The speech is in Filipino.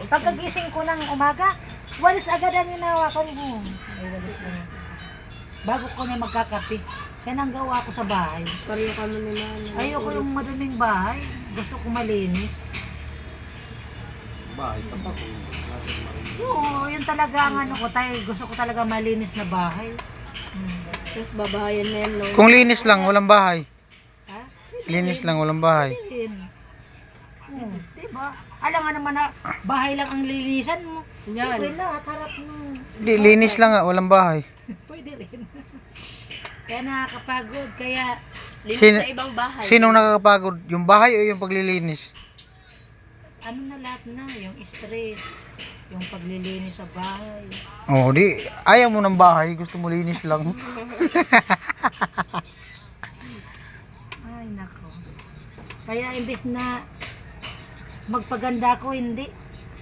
Pagkagising ko ng umaga, walis agad ang hinawakan ko. Ay, walis lang. Bago ko na magkakape. Yan ang gawa ko sa bahay. Pareho kami ni Mami. Ayoko yung maduming bahay. Gusto ko malinis. Bahay pa ba kung natin marinig? Oo, yun talaga ang ano ko. Gusto ko talaga malinis na bahay. Tapos babahayan na yan, no? Kung linis lang, walang bahay. Ha? Linis lang, walang bahay. Din. Diba? Alam nga naman na bahay lang ang linisan mo. Yan. Siyempre lahat, harap mo. Linis lang nga, walang bahay. Pwede rin. Kaya nakakapagod. Kaya, Linis Sino- sa ibang bahay. Sinong nakakapagod? Yung bahay o yung paglilinis? ano na lahat na, yung stress, yung paglilinis sa bahay. Oh, di ayaw mo ng bahay, gusto mo linis lang. Ay, nako. Kaya imbes na magpaganda ko, hindi.